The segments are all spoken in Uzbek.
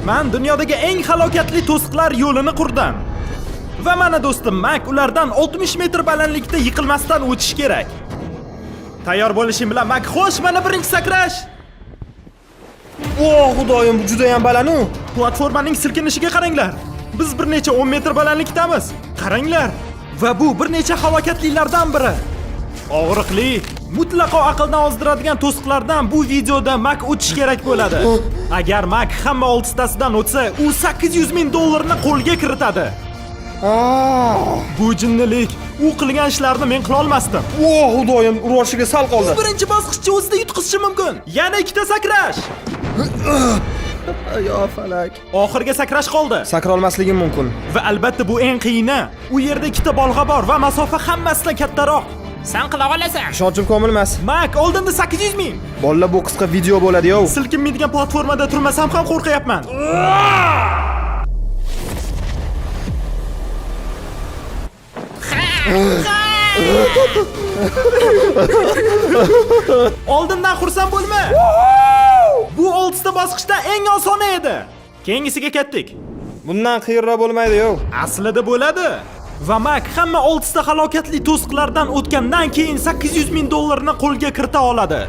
Men dunyodagi eng halokatli to'siqlar yo'lini qurdim. Va mana do'stim Mak ulardan 60 metr balandlikda yiqilmasdan o'tish kerak. Tayyor bo'lishing bilan Mak, xo'sh, mana birinchi sakrash. O, xudoyim, bu juda ham baland-ku. Platformaning silkinishiga qaranglar. Biz bir necha 10 metr balandlikdamiz. Qaranglar. Va bu bir necha halokatlilardan biri. Og'riqli, mutlaqo aqldan ozdiradigan to'siqlardan bu videoda Mak o'tish kerak bo'ladi. Agar Mak hamma 6 tasidan o'tsa, u 800 ming dollarni qo'lga kiritadi. Bu jinnilik, u qilgan ishlarni men qila olmasdim. O, xudoyim, uroshiga sal qoldi. Birinchi bosqichni o'zida yutqizishi mumkin. Yana ikkita sakrash. Yo falak. Oxirgi sakrash qoldi. Sakra olmasligim mumkin. Va albatta bu eng qiyini. U yerda ikkita bolg'a bor va masofa hammasidan kattaroq. Sen qila olasan. Ishonchim komil emas. Mak, oldinda 800 ming. Bolalar, bu qisqa video bo'ladi-yo. Silkinmaydigan platformada turmasam ham qo'rqyapman. Oldindan xursand bo'lma. Bu 6 ta bosqichda eng osoni edi. Keyingisiga ketdik. Bundan qiyinroq bo'lmaydi-yo. Aslida bo'ladi. Va Mak hamma 6 ta halokatli to'siqlardan o'tgandan keyin 800 ming dollarni qo'lga kirita oladi.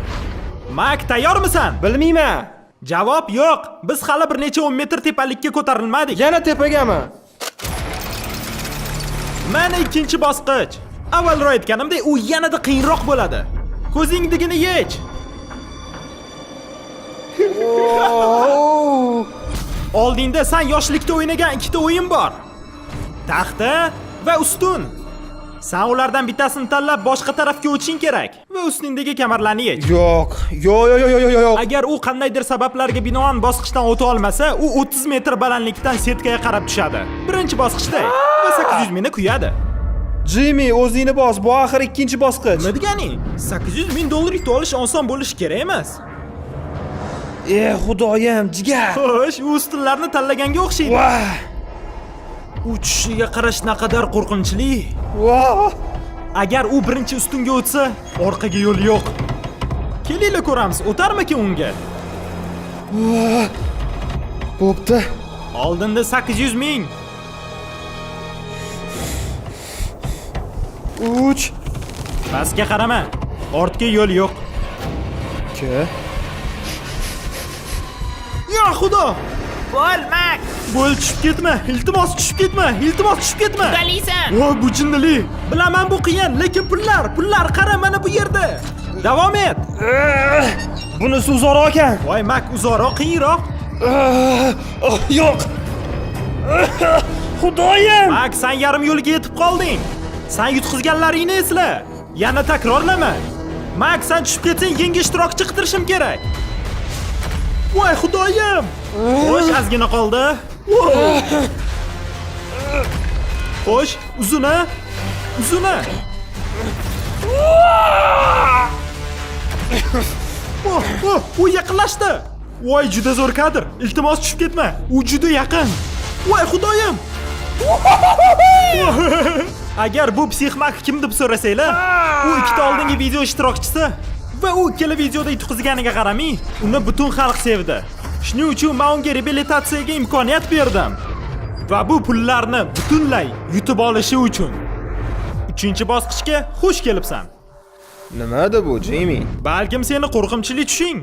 Mak, tayyormisan? Bilmayman. Javob yo'q. Biz hali bir necha 10 metr tepalikka ko'tarilmadik. Yana tepagami? Mana ikkinchi bosqich. Avvalroq aytganimdek, u yanada qiyinroq bo'ladi. Ko'zingdigini yech. Oldingda sen yoshlikda o'ynagan ikkita o'yin bor. Taxta va ustun. Sen ulardan bittasini tanlab boshqa tarafga o'tishing kerak va ustingdagi kamarlarni yech. Yo'q. Yo'q. Agar u qandaydir sabablarga binoan bosqichdan o'ta olmasa, u 30 metr balandlikdan setkaga qarab tushadi. Birinchi bosqichda va 800 mingni kuyadi. Jimmy, o'zingni bos. Bu oxir ikkinchi bosqich. Nima deganing? 800 ming dollar yutib olish oson bo'lishi kerak emas. Xudoyim, jigar. Xo'sh, u ustunlarni tanlaganga o'xshaydi. Vah! Uchishiga qarash naqadar qo'rqinchli. Vah! Agar u birinchi ustunga o'tsa, orqaga yo'l yo'q. Kelinglar ko'ramiz, o'tarmikin unga. Bo'pti. Oldinda 800 ming. 3 Pastga qarama. Ortga yo'l yo'q. 2 Ya xudo! Bo'lmak. Bo'l, tushib ketma. Iltimos tushib ketma. Iltimos tushib ketma. Udalaysan. Voy, bu jinnilik. Bilaman bu qiyin, lekin pullar qara mana bu yerda. Davom et. Bunisi uzoqroq ekan. Voy, Mak, uzoqroq, qiyinroq. Yo'q. Xudoyim. Mak, sen yarim yo'lga yetib qolding. Sen yutqizganlaringni esla. Yana takrorlama. Mak, sen tushib ketsang yangi ishtirokchi qidirishim kerak. Voy, xudoyim. Xo'sh, ozgina qoldi. Xo'sh, uzuna. U yaqinlashdi. Voy, juda zo'r kadr. Iltimos tushib ketma. U juda yaqin. Voy, xudoyim. Agar bu psixmak kim deb so'rasanglar, u ikkita oldingi video ishtirokchisi va u ikkala videoda yutqizganiga qaramay, uni butun xalq sevdi. Shuning uchun men unga reabilitatsiyaga imkoniyat berdim. Va bu pullarni butunlay yutib olishi uchun. 3-bosqichga xush kelibsan. Nimada bu, Jimmy? Balkim seni qo'rqimchili tushing.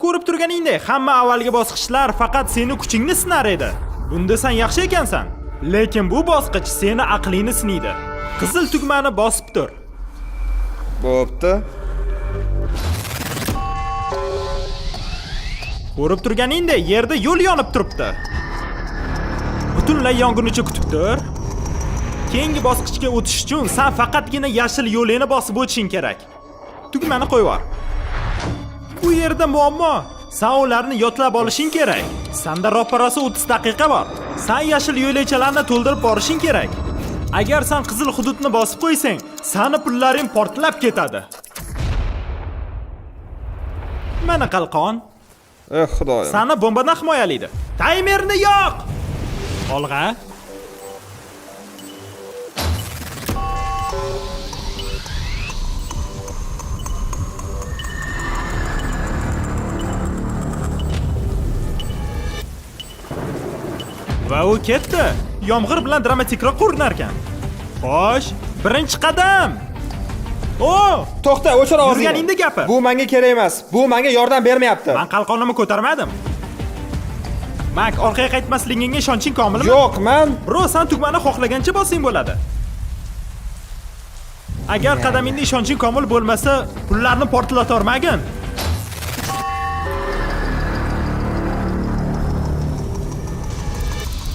Ko'rib turganingdek, hamma avvalgi bosqichlar faqat seni kuchingni sinar edi. Bunda sen yaxshi ekansan. Lekin bu bosqich seni aqlingni sinaydi. Qizil tugmani bosib tur. Bo'pti. Ko'rib turganingdek, yerda yo'l yonib turibdi. Butunlay yong'unicha kutib tur. Keyingi bosqichga o'tish uchun sen faqatgina yashil yo'lini bosib o'tishing kerak. Tugmani qo'yib yubor. Bu yerda muammo. Sen ularni yodlab olishing kerak. Senda ro'parasi 30 daqiqa bor. Sen yashil yo'lakchalarni to'ldirib borishing kerak. Agar sen qizil hududni bosib qo'ysang, seni pullaring portlab ketadi. Mana qalqon. Xudoyim. Seni bombadan himoyalaydi. Taymerni yoq. Olg'a. Va u ketdi. Yomg'ir bilan dramatikroq ko'rinar ekan. Xo'sh, birinchi qadam. To'xta, o'chir ovozingni. Yurganingda gapir. Bu menga kerak emas. Bu menga yordam bermayapti. Men qalqonimni ko'tarmadim. Mak, orqaga qaytmasligingga ishonching komilmi? Yo'q, men Bro, sen tugmani xohlagancha bosing bo'ladi. Agar qadamingda ishonching komil bo'lmasa, pullarni portlatormagin.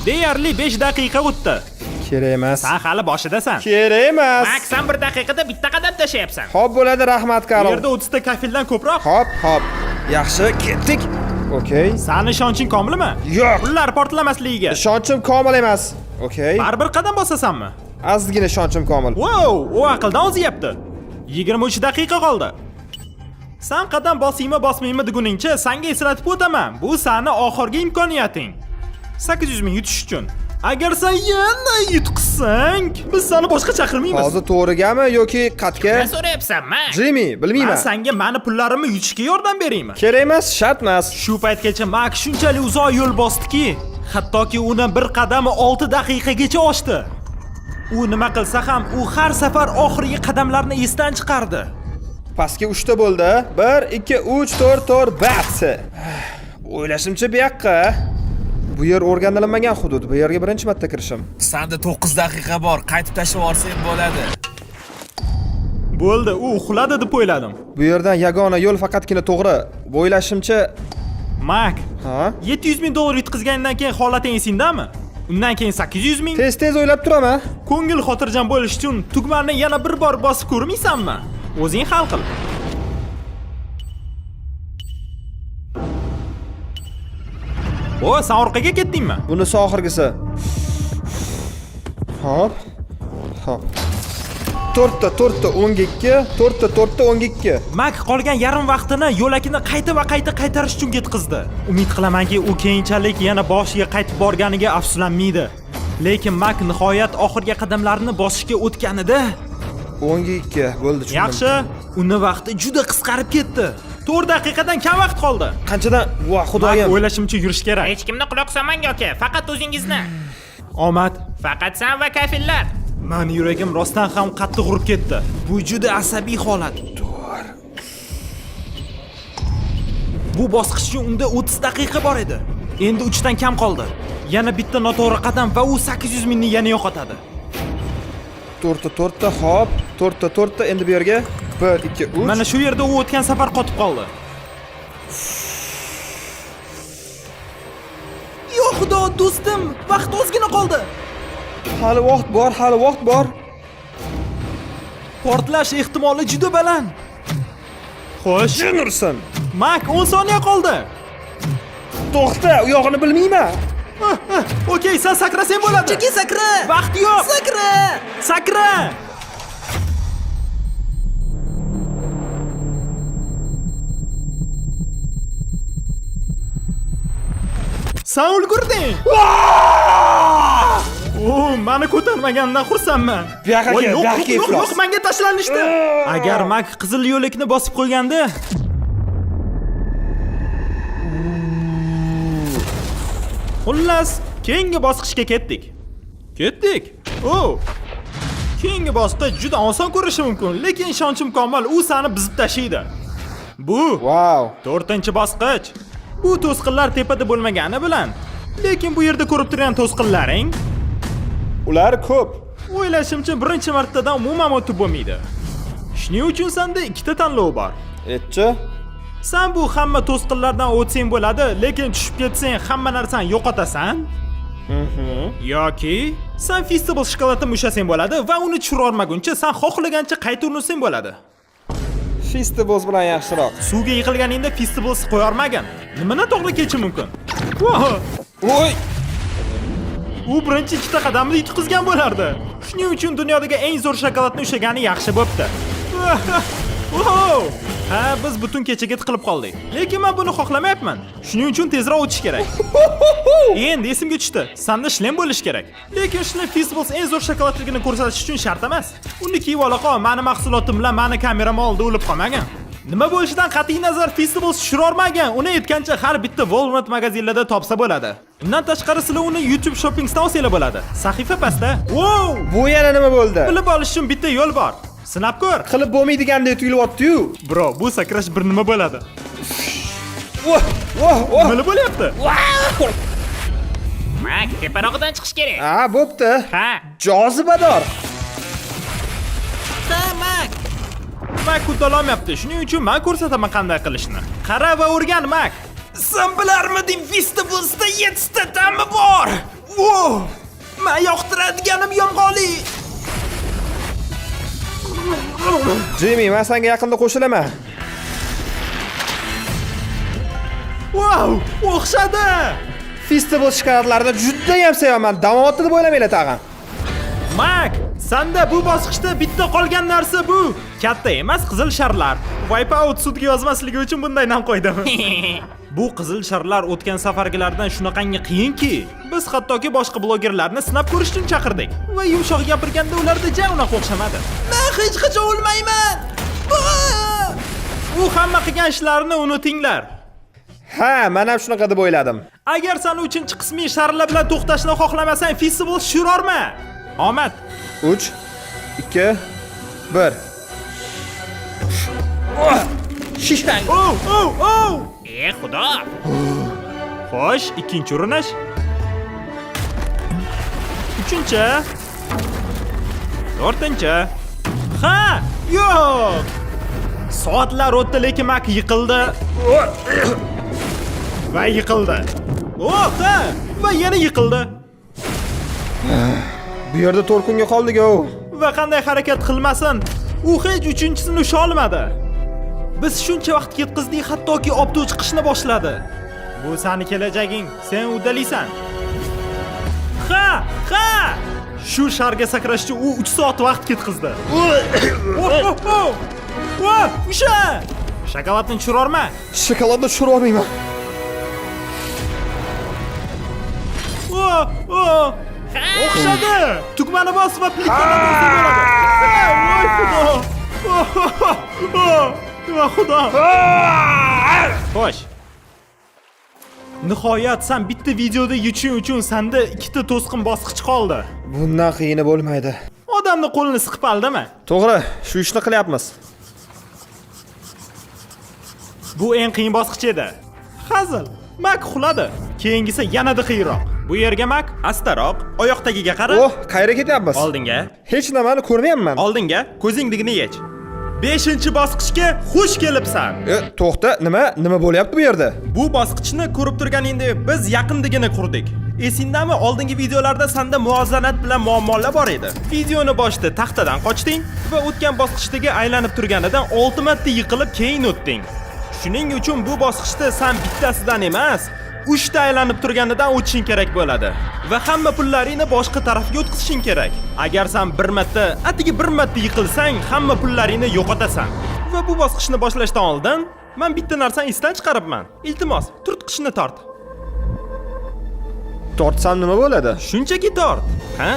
Deyarli 5 daqiqa o'tdi. kerak emas. Sen hali boshidasan. Kerak emas. Mak, sen 1 daqiqada bitta qadam tashlayapsan. Xo'p bo'ladi, rahmat Bu Karol. yerda 30 ta kafildan ko'proq. Hop. Yaxshi, ketdik. Okey. Sani ishonching komilmi? Yo'q. Pullar portlamasligiga. Ishonchim komil emas. Okey. Baribir qadam bosasanmi? Ozgina ishonchim komil. Wow, u aqldan o'zyapti. 23 daqiqa qoldi. Sen qadam bosingmi, bosmaymi deguningcha senga eslatib o'taman. Bu sani oxirgi imkoniyating. 800 ming yutish uchun. Agar sen yana yutqizsang, biz seni boshqa chaqirmaymiz. Hozir to'g'rigami yoki qatga? Nima so'rayapsan, Mak? Jimmy, bilmayman. Men senga mani pullarimni yutishga yordam beraymi? Kerak emas, shart emas. Shu paytgacha Mak shunchalik uzoq yo'l bosdiki, hattoki uni bir qadami 6 daqiqagacha oshdi. U nima qilsa ham, u har safar oxirgi qadamlarni esdan chiqardi. Pastga 3 ta bo'ldi. 1 2 3 4 bas. O'ylashimcha bu yoqqa. Bu yer o'rganilmagan hudud. Bu yerga birinchi marta kirishim. Sanda 9 daqiqa bor. Qaytib tashlab yuborsang bo'ladi. Bo'ldi, u uxladi deb o'yladim. Bu yerdan yagona yo'l faqatgina to'g'ri. O'ylashimcha, Mak, ha? 700 ming dollar yutqizgandan keyin holating esingdami? Undan keyin 800 ming. Tez o'ylab turaman. Ko'ngil xotirjam bo'lish uchun tugmani yana bir bor bosib ko'rmaysanmi? O'zing hal qil. Sen orqaga ketdingmi? Bunisi oxirgisi. Hop. 4 ta 12, 4 ta 12. Mak qolgan yarim vaqtini yo'lakini qayta va qayta qaytarish uchun ketkizdi. Umid qilamanki, u keyinchalik yana boshiga qaytib borganiga afsuslanmaydi. Lekin Mak nihoyat oxirgi qadamlarini bosishga o'tganida 12 bo'ldi, tushundim. yaxshi, uni vaqti juda qisqarib ketdi. 4 daqiqadan kam vaqt qoldi. Qanchadan? Voh, Mak xudoyim. o'ylashimcha yurish kerak. Hech kimni quloq solmang aka, faqat o'zingizni. Omad. Faqat sen va kafillar. Mani yuragim rostdan ham qattiq urib ketdi. Bu juda asabiy holat. Bu bosqich uchun unda 30 daqiqa bor edi. Endi 3 dan kam qoldi. Yana bitta noto'g'ri qadam va u 800 mingni yana yo'qotadi. 4 ta, hop. 4 ta, endi bu yerga 1 2 3. Mana shu yerda u o'tgan safar qotib qoldi. Yo xudo, do'stim, vaqt ozgina qoldi. Hali vaqt bor. Portlash ehtimoli juda baland. Xo'sh, Jin ursin. Mak 10 soniya qoldi. To'xta, u yog'ini bilmayman. Okey, sen sakrasang bo'ladi. Cheki sakra. Vaqt yo'q. Sakra. Sakra! Sen ulgurding. Meni ko'tarmagandan xursandman. Bu yoqqa kel, bu yoqqa kel, yo'q, menga tashlanishdi. Agar Mak qizil yo'lakni bosib qo'yganda, xullas, keyingi bosqichga ketdik. Keyingi bosqich juda oson ko'rishi mumkin, lekin ishonchim komil, u seni buzib tashlaydi. Bu Wow. 4-bosqich. Bu to'sqinlar tepada bo'lmagani bilan, lekin bu yerda ko'rib turgan to'sqinlaring Ular ko'p. o'ylashimcha birinchi martadan umuman o'tib bo'lmaydi. Shuning uchun senda 2 ta tanlov bor. Etchi? Sen bu hamma to'sqinlardan o'tsang bo'ladi, lekin tushib ketsang hamma narsani yo'qotasan. Yoki sen Festival shokoladini ushlasang bo'ladi va uni tushira olmaguncha sen xohlagancha qayta urunsang bo'ladi. Festivals bilan yaxshiroq. Suvga yiqilganingda Festivals qo'ya olmagan. Nimani to'g'ri kechish mumkin? Voy! U birinchi 2 ta qadamni yutqizgan bo'lardi. Shuning uchun dunyodagi eng zo'r shokoladni ushlagani yaxshi bo'pti. Ha, biz butun kechaga tiqilib qoldik. Lekin men buni xohlamayapman. Shuning uchun tezroq o'tish kerak. Endi esimga tushdi. Senda shlem bo'lish kerak. Lekin shlem Festivals eng zo'r shokoladligini ko'rsatish uchun shart emas. Uni kiyib ola qol, meni mahsulotim bilan meni kameram oldida o'lib qolmagan. Nima bo'lishidan qat'iy nazar Festivals tushira olmagan. Uni aytgancha har bitta Walmart magazinlarida topsa bo'ladi. Undan tashqari sizlar uni YouTube Shoppingsdan olsanglar bo'ladi. Sahifa pastda. Wow! Bu yana nima bo'ldi? Bilib olish uchun bitta yo'l bor. Sinab ko'r. Qilib bo'lmaydigandek tuyulyapti-yu. Bro, bu sakrash bir nima bo'ladi? Voh, voh, voh. Nima bo'lyapti? Mak, teparog'idan chiqish kerak. Ha, bo'pti. Ha. Jozibador. Mak. Mak uddalolmayapti. Shuning uchun men ko'rsataman qanday qilishni. Qara va o'rgan, Mak. Sen bilarmiding, Festivalsda 7 ta ta'mi bor. Wow! Men yoqtiradiganim yomg'irli. Jimmy, men senga yaqinda qo'shilaman. Wow! O'xshadi. Festival shikolatlarini juda ham sevaman. Davom etdi deb o'ylamanglar tag'in. Mak, senda bu bosqichda bitta qolgan narsa bu. Katta emas, qizil sharlar. Wipeout sudga yozmasligi uchun bunday nom qo'ydim. Bu qizil sharlar o'tgan safargilardan shunaqangi qiyinki, biz hattoki boshqa blogerlarni sinab ko'rish uchun chaqirdik. Va yumshoq gapirganda ularda ja unaqa o'xshamadi. Men hech qachon o'lmayman. U hamma qilgan ishlarini unutinglar. Ha, men ham shunaqa deb o'yladim. Agar sen 3-qismiy sharlar bilan to'xtashni xohlamasang, festival shurorma. Omad. 3 2 1. Shishang. Oh! Xudo. Xo'sh, ikkinchi urinish. Uchinchi. To'rtinchi. Ha, yo'q. Soatlar o'tdi, lekin Mak yiqildi. Va yiqildi. Ha, va yana yiqildi. Bu yerda to'rkunga qoldik-ku. Va qanday harakat qilmasin, u hech uchinchisini usha olmadi. Biz shuncha vaqt ketkizdik, hattoki obdu chiqishni boshladi. Bu seni kelajaging, sen uddalaysan. Ha! Shu sharga sakrashga u 3 soat vaqt ketkizdi. Usha! Shokoladni tushirorma. Shokoladni tushira olmayman. O'xshadi. Tugmani bosib plikdan Va xudo. Xo'sh. Nihoyat sen bitta videoda yeching uchun senda 2 ta to'sqin bosqich qoldi. Bundan qiyini bo'lmaydi. Odamni qo'lini siqib aldimi? To'g'ri, shu ishni qilyapmiz. Bu eng qiyin bosqich edi. Hazil. Mak uxladi. Keyingisi yanada qiyinroq. Bu yerga Mak, astaroq, oyoq tagiga qara. Oh, qayerga ketyapmiz? Oldinga. Hech nimani ko'rmayapman. Oldinga, ko'zingni yech. 5-bosqichga xush kelibsan. To'xta, nima bo'lyapti bu yerda? Bu bosqichni ko'rib turganingda biz yaqindigina qurdik. Esingdami, oldingi videolarda senda muvozanat bilan muammolar bor edi. Videoni boshida taxtadan qochding va o'tgan bosqichdagi aylanib turganidan 6 marta yiqilib keyin o'tding. Shuning uchun bu bosqichda sen bittasidan emas, 3 ta aylanib turganidan o'tishing kerak bo'ladi va hamma pullaringni boshqa tarafga o'tkazishing kerak. Agar sen bir marta yiqilsang, hamma pullaringni yo'qotasan. Va bu bosqichni boshlashdan oldin men bitta narsani esdan chiqaribman. Iltimos, turtqichni tort. Tortsam nima bo'ladi? Shunchaki tort. Ha?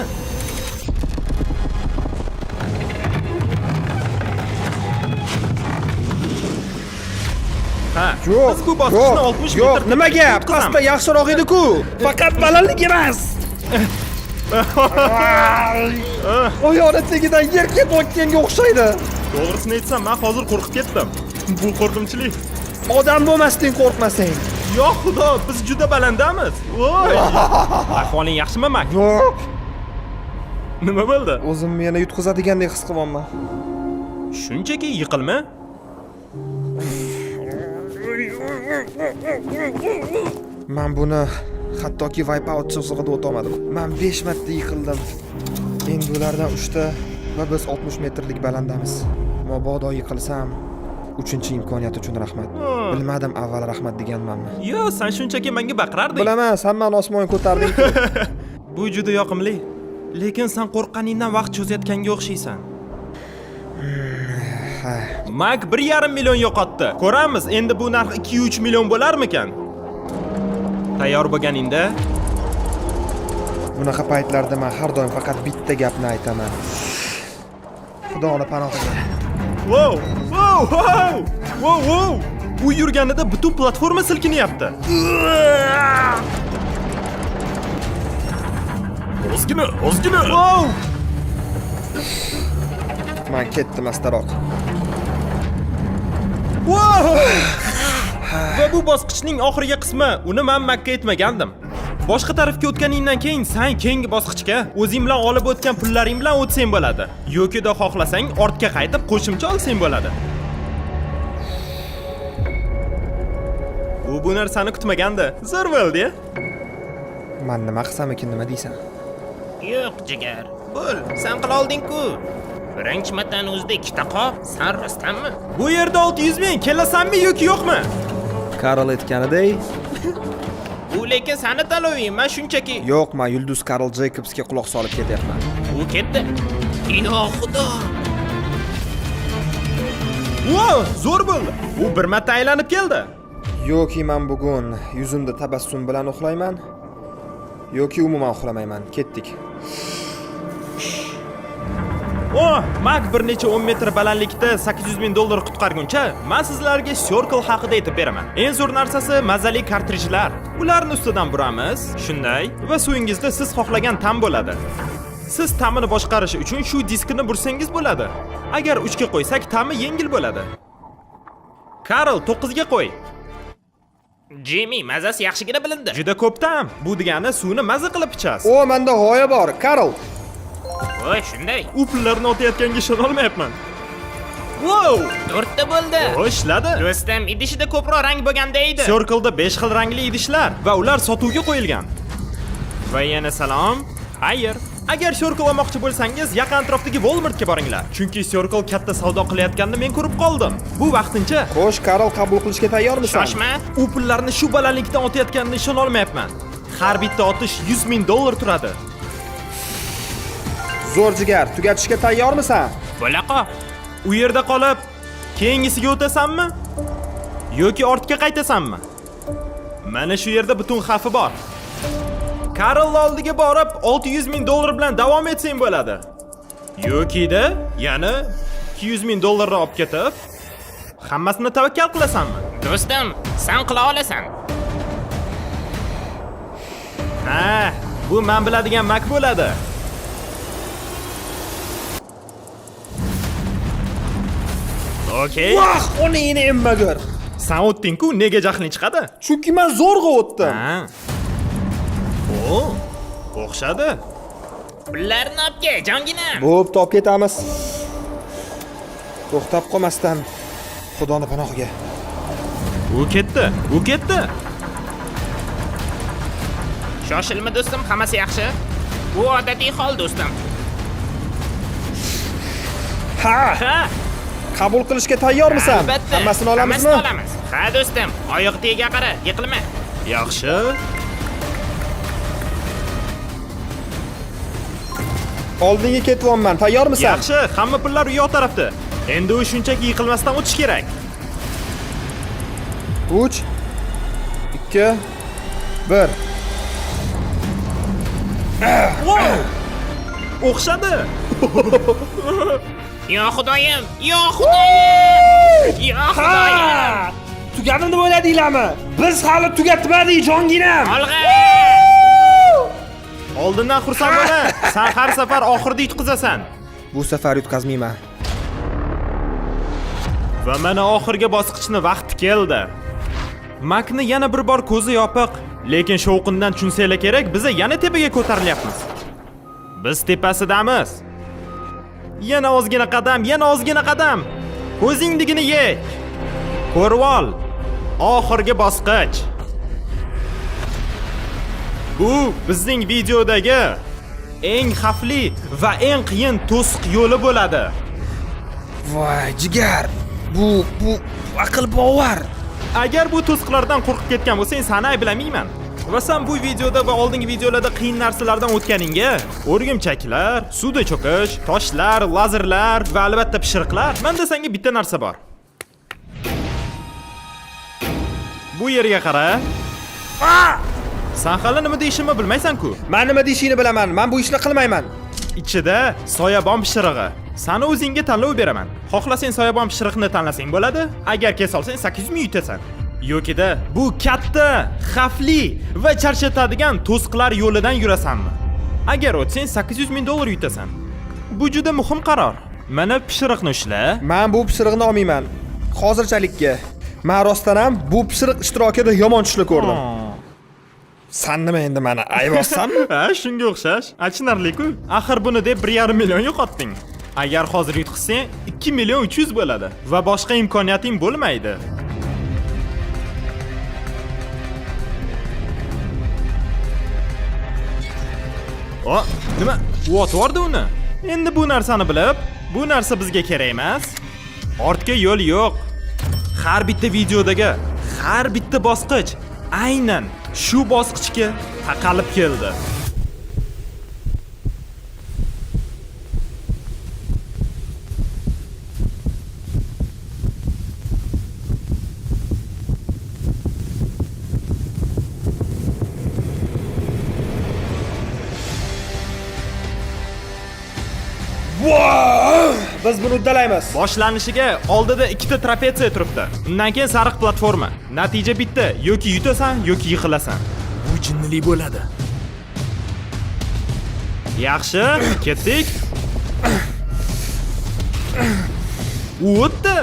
Yo'q, biz bu bosqichni 60 metr. Yo'q, nimaga? Pastda yaxshiroq edi-ku. Faqat balandlik emas. Oyoqni tagidan yerga botganga o'xshaydi. To'g'risini aytsam, men hozir qo'rqib ketdim. Bu qo'rqinchli. Odam bo'lmasdan qo'rqmasang. Yo'q, xudo, biz juda balandamiz. Voy. Ahvoling yaxshimi, Mak? Yo'q. Nima bo'ldi? O'zimni yana yutqizadigandek his qilyapman. Shunchaki yiqilma. Men buni hattoki Wipeout chizig'ida o'tolmadim. Men 5 marta yiqildim. Endi ulardan 3 ta va biz 60 metrlik balandamiz. Mabodo yiqilsam, 3-imkoniyat uchun rahmat. Bilmadim avval rahmat deganmanmi. Yo, sen shunchaki menga baqirarding. Bilaman, sen meni osmonga ko'tarding. Bu juda yoqimli. Lekin sen qo'rqqaningdan vaqt cho'zayotganga o'xshaysan. Mak 1,5 million yo'qotdi. Ko'ramiz, endi bu narx 2-3 million bo'larmikan? Tayyor bo'lganingda Bunaqa paytlarda men har doim faqat bitta gapni aytaman. Xudoni panohiga. Wow! U yurganida butun platforma silkinyapti. ozgina. Wow! Men ketdim astaroq. Wow! Va bu bosqichning oxirgi qismi. Uni men Makka etmagandim. Boshqa tarafga o'tganingdan keyin sen keyingi bosqichga o'zing bilan olib o'tgan pullaring bilan o'tsang bo'ladi. Yo'kida xohlasang ortga qaytib qo'shimcha olsang bo'ladi. Bu narsani kutmagandi. Zo'r bo'ldi-ya. Men nima qilsam ekan, nima deysan? Yo'q, jigar. Bo'l, sen qila olding-ku. Birinchi martaning o'zida ikkita qop, sen rostdanmi? Bu yerda 600 ming kelasanmi yoki yo'qmi? Karl aytganidek, U lekin seni tanloving, men shunchaki. yo'q, men Yulduz Karl Jacobsga quloq solib ketyapman. U ketdi. Ino xudo. Wow, zo'r bo'ldi. U bir marta aylanib keldi. Yoki men bugun yuzimda tabassum bilan uxlayman, yoki umuman uxlamayman. Ketdik. Mak bir necha 10 metr balandlikda 800 ming dollar qutqarguncha, men sizlarga Circle haqida aytib beraman. Eng zo'r narsasi mazali kartrijlar. Ularni ustidan buramiz, shunday, va suvingizda siz xohlagan tam bo'ladi. Siz tamini boshqarish uchun shu diskni bursangiz bo'ladi. Agar 3 ga qo'ysak, tami yengil bo'ladi. Karl 9 ga qo'y. Jimmy, mazasi yaxshigina bilindi. Juda ko'p tam. Bu degani suvni maza qilib ichasiz. O, menda g'oya bor, Karl. Voy, shunday. U pullarni otayotganga ishona olmayapman. Wow! 4 ta bo'ldi. Ishladi. Do'stim, idishida ko'proq rang bo'lganda edi. Circle'da 5 xil rangli idishlar va ular sotuvga qo'yilgan. Va yana salom. Xayr. Agar Circle olmoqchi bo'lsangiz, yaqin atrofdagi Walmartga boringlar. Chunki Circle katta savdo qilayotganini men ko'rib qoldim. Bu vaqtincha. Xo'sh, Karl, qabul qilishga tayyormisan? Shoshma. U pullarni shu balandlikdan otayotganini ishona olmayapman. Har bitta otish 100 ming dollar turadi. Zo'r jigar, tugatishga tayyormisan? Bo'laqa. U yerda qolib, keyingisiga o'tasanmi? Yoki ortga qaytasanmi? Mana shu yerda butun xavfi bor. Karl oldiga borib 600 ming dollar bilan davom etsang bo'ladi. Yoki-da yana 200 ming dollarni olib ketib, hammasini tavakkal qilasanmi? Do'stim, sen qila olasan. Ha, bu men biladigan Mak bo'ladi. Okay. Vah, oningni emmagur. Sen o'tding-ku, nega jahling chiqadi? Chunki men zo'rg'a o'tdim. Ha. O'xshadi. Pullarni olib jonginam. Bo'p, top ketamiz. To'xtab qolmasdan Xudoni panohiga. U ketdi. Shoshilma do'stim, hammasi yaxshi. Bu odatiy hol do'stim. Ha! Qabul qilishga tayyormisan? Albatta. Hammasini olamizmi? Hammasini olamiz. Ha do'stim, oyoq tegiga qara, yiqilma. Yaxshi. Oldinga ketyapman. Tayyormisan? Yaxshi, hamma pullar u yoq tarafda. Endi u shunchaki yiqilmasdan o'tish kerak. 3 2 1. O'xshadi. Yo xudoyim, yo xudoyim. Yo xudoyim. Tugadini deb o'yladinglarmi? Biz hali tugatmadik, jonginam. Olg'a. Oldindan xursand bo'la. Sen har safar oxirida yutqizasan. Bu safar yutqazmayman. Va mana oxirgi bosqichni vaqti keldi. Makni yana bir bor ko'zi yopiq, lekin shovqindan tushunsanglar kerak, biz yana tepaga ko'tarilyapmiz. Biz tepasidamiz. Yana ozgina qadam. Ko'zingligini yek. Ko'rvol. Oxirgi bosqich. Bu bizning videodagi eng xavfli va eng qiyin to'siq yo'li bo'ladi. Voy, jigar. Bu aql bovar. Agar bu to'siqlardan qo'rqib ketgan bo'lsang, seni ayblamayman. Va sen bu videoda va oldingi videolarda qiyin narsalardan o'tganingga, o'rgimchaklar, suvda cho'kish, toshlar, lazerlar va albatta pishiriqlar, menda senga bitta narsa bor. Bu yerga qara. Sen hali nima deyishimni bilmaysan-ku. Men nima deyishingni bilaman. Men bu ishni qilmayman. Ichida soyabon pishirig'i. Sani o'zingga tanlov beraman. Xohlasang soyabon pishiriqni tanlasang bo'ladi. Agar kesolsang 800 ming yutasan. Yo'kida bu katta, xavfli va charchatadigan to'siqlar yo'lidan yurasanmi? Agar o'tsang 800 ming dollar yutasan. Bu juda muhim qaror. Mana pishiriqni ushla. Men bu pishiriqni olmayman. Hozirchalikka. Men rostdan ham bu pishiriq ishtirokida yomon tushlik ko'rdim. Sen nima endi meni aybossanmi? Ha, shunga o'xshash. Achinarli-ku. Axir buni deb 1,5 million yo'qotding. Agar hozir yutqizsang 2 million 300 bo'ladi va boshqa imkoniyating bo'lmaydi. O, nima? U otvordi uni. Endi bu narsani bilib, bu narsa bizga kerak emas. Ortga yo'l yo'q. Har bitta videodagi har bitta bosqich aynan shu bosqichga taqalib keldi. Biz buni uddalaymiz. Boshlanishiga oldida ikkita trapetsiya turibdi. Undan keyin sariq platforma. Natija bitta, yoki yutasan, yoki yiqilasan. Bu jinnilik bo'ladi. Yaxshi, ketdik. U o'tdi.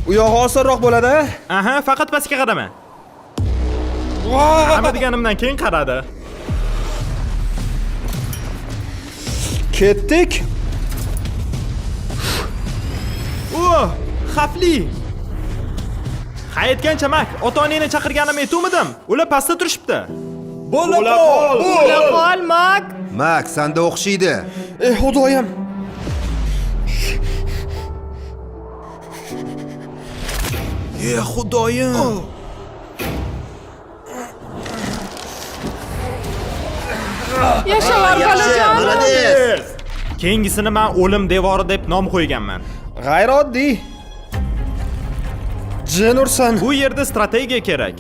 U yog'i osonroq bo'ladi. Aha, faqat pastga qarama. Nima deganimdan keyin qaradi. Ketdik. Xavfli. Hayitgan chamak, ota-onangni chaqirganim aytuvmidim? Ular pastda turishibdi. Bo'la qol, Mak. Mak, senda o'xshaydi. Xudoyim. Xudoyim. Yashavar bolajon. Keyingisini men o'lim devori deb nom qo'yganman. G'ayrioddiy. Jin ursin. Bu yerda strategiya kerak.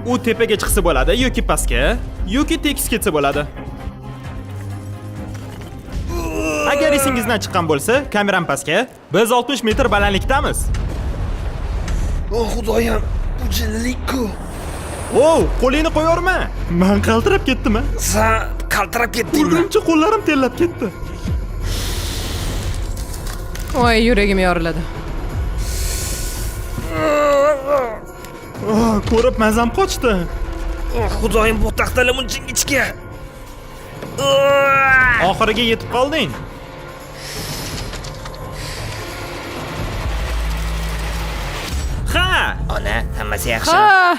U tepaga chiqsa bo'ladi yoki pastga, yoki tekis ketsa bo'ladi. Agar esingizdan chiqqan bo'lsa, kameram pastga. Biz 60 metr balandlikdamiz. Xudoyim, bu jinnilik-ku. Qo'lingni qo'yorma. Men qaltirab ketdimi? Sen qaltirab ketdingmi? Urg'uncha qo'llarim tellab ketdi. Voy, yuragim yoriladi. Ko'rib mazam qochdi. Xudoyim, bu taxtalar munching ichga. Oxiriga yetib qolding. Ha! Ona, hammasi yaxshi. Ha!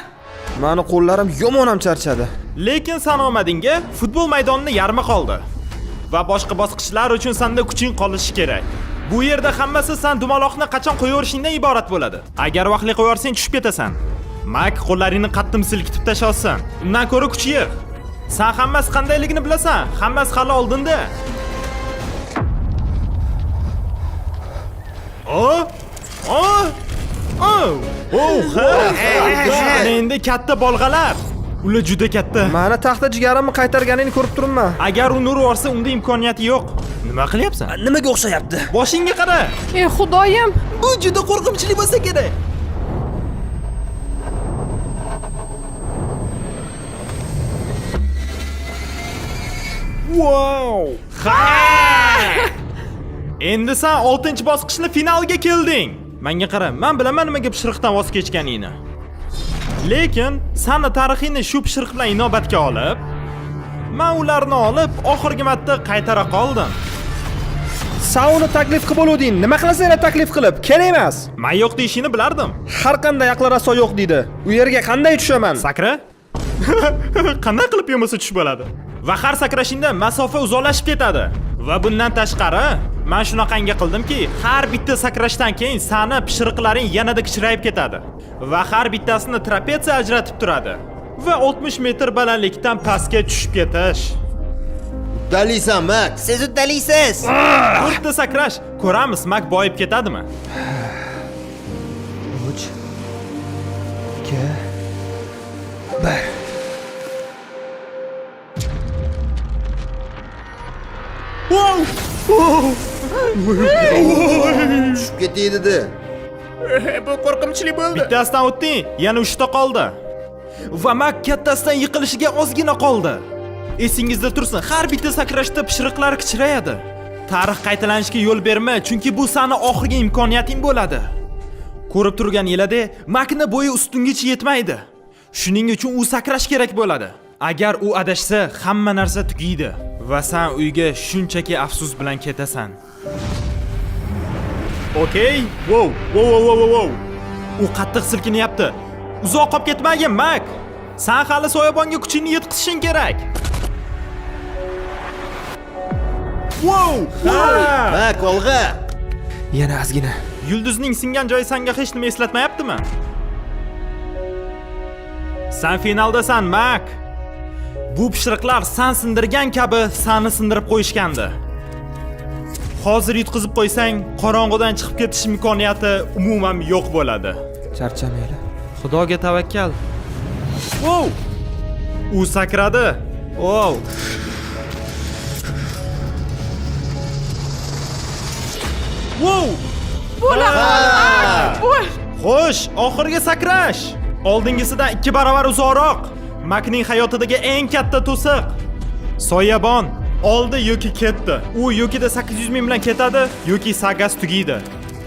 Meni qo'llarim yomon ham charchadi. Lekin san omadingga futbol maydonini yarmi qoldi. Va boshqa bosqichlar uchun senda kuching qolishi kerak. Bu yerda hammasi san dumaloqni qachon qo'yaverishingdan iborat bo'ladi. Agar vaqtli qo'yarsang tushib ketasan. Mak, qo'llaringni qattim silkitib tashlasan. Undan ko'ra kuch yig'. San hammasi qandayligini bilasan. Hammasi hali oldinda. Ana endi katta bolg'alar. Ular juda katta. Meni taxta jigarimni qaytarganingni ko'rib turibman. Agar uni ursa, unda imkoniyati yo'q. Nima qilyapsan? Nimaga o'xshayapti? Boshingga qara. Xudoyim. Bu juda qo'rqinchli bo'lsa kerak. Wow! Endi sen 6-bosqichni finaliga kelding. Menga qara, men bilaman nimaga pishiriqdan voz kechganingni. Lekin seni tarixingni shu pishiriq bilan inobatga olib, men ularni olib oxirgi marta qaytara qoldim. Sen uni taklif qilib bo'luvding. Nima qilasan yana taklif qilib? Kerak emas. Men yo'q deyishini bilardim. Har qanday aqli raso yo'q deydi. U yerga qanday tushaman? Sakra? Qanday qilib yomasa tushib bo'ladi? Va har sakrashingda masofa uzoqlashib ketadi. Va bundan tashqari, men shunaqangi qildimki, har bitta sakrashdan keyin sani pishiriqlaring yanada kichrayib ketadi. Va har bittasini trapetsiya ajratib turadi. Va 60 metr balandlikdan pastga tushib ketish. Uddaliysan, Mak. Siz uddalaysiz. To'rtta sakrash, ko'ramiz Mak boyib ketadimi? 3 2 1 Tushib ketay dedi. Bu qo'rqinchli bo'ldi. Bittasidan o'tding, yana 3 ta qoldi. Va Mak kattasidan yiqilishiga ozgina qoldi. Esingizda tursin, har bitta sakrashda pishiriqlar kichrayadi. Tarix qaytalanishiga yo'l berma, chunki bu sani oxirgi imkoniyating bo'ladi. Ko'rib turgan yilada Makni bo'yi ustungacha yetmaydi. Shuning uchun u sakrash kerak bo'ladi. Agar u adashsa, hamma narsa tugaydi va sen uyga shunchaki afsus bilan ketasan. Okey? Wow. U qattiq silkinyapti. Uzoq qolib ketmagin, Mak. Sen hali soyabonga kuchingni yetkazishing kerak. Wow! Mak, olg'a. Yana ozgina. Yulduzning singan joyi senga hech nima eslatmayaptimi? Sen finaldasan, Mak. Bu pishiriqlar sen sindirgan kabi seni sindirib qo'yishgandi. Hozir yutqizib qo'ysang, qorong'udan chiqib ketish imkoniyati umuman yo'q bo'ladi. Charchamaylar. Xudoga tavakkal. Wow! U sakradi. Wow! Wow! Bo'l. Xo'sh, oxirgi sakrash. Oldingisidan 2 barobar uzoqroq. Makning hayotidagi eng katta to'siq. Soyabon oldi yoki ketdi. U yokida 800 ming bilan ketadi, yoki sagas tugaydi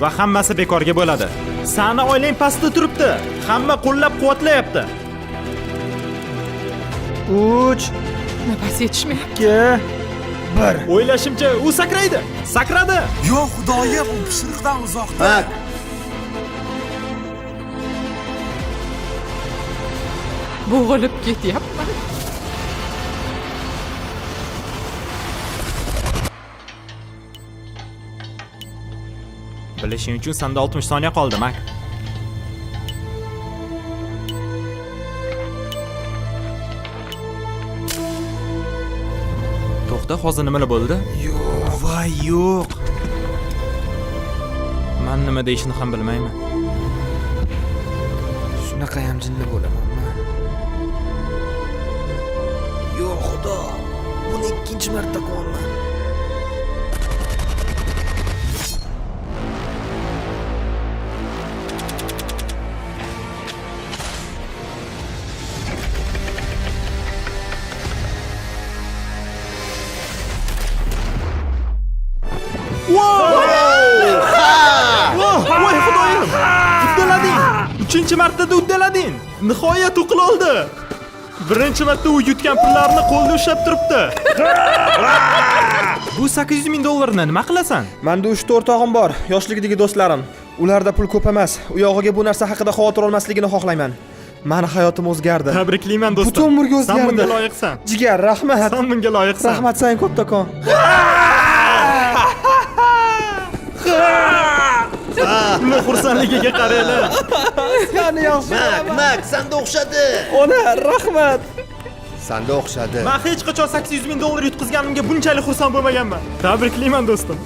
va hammasi bekorga bo'ladi. Sani oilang pastda turibdi. Hamma qo'llab-quvvatlayapti. 3, Nafas yetishmayapti. 2, 1. O'ylashimcha, u sakraydi. Sakradi. Yo'q, xudoyim, u pishiriqdan uzoqda. Mak, Bo'g'ilib ketyapman. Bilishing uchun senda 60 soniya qoldi, Mak. To'xta, hozir nimalar bo'ldi? Voy, yo'q. Men nima deyishni ham bilmayman. Shunaqa ham jinni bo'lamanmi? Yo'q, xudo. Buni ikkinchi marta qilaman. Voy xudoyim! Uddalading! 3-martada uddalading! Nihoyat u qila oldi. Birinchi marta u yutgan pullarni qo'lda ushlab turibdi. Bu 800 ming dollarni nima qilasan? Menda 3 o'rtog'im bor, yoshligidagi do'stlarim. Ularda pul ko'p emas. U yog'iga bu narsa haqida xavotir olmasligini xohlayman. Mani hayotim o'zgardi. Tabriklayman do'stim. Butun umrga o'zgardi. Sen bunga loyiqsan. Jigar, rahmat. Sen bunga loyiqsan. Rahmat sen kattakon. Uni xursandligiga qaranglar. Seni yaxshi. Mak, senda o'xshadi. Ona, rahmat. Senda o'xshadi. Men hech qachon 800 ming dollar yutqizganimga bunchalik xursand bo'lmaganman. Tabriklayman do'stim.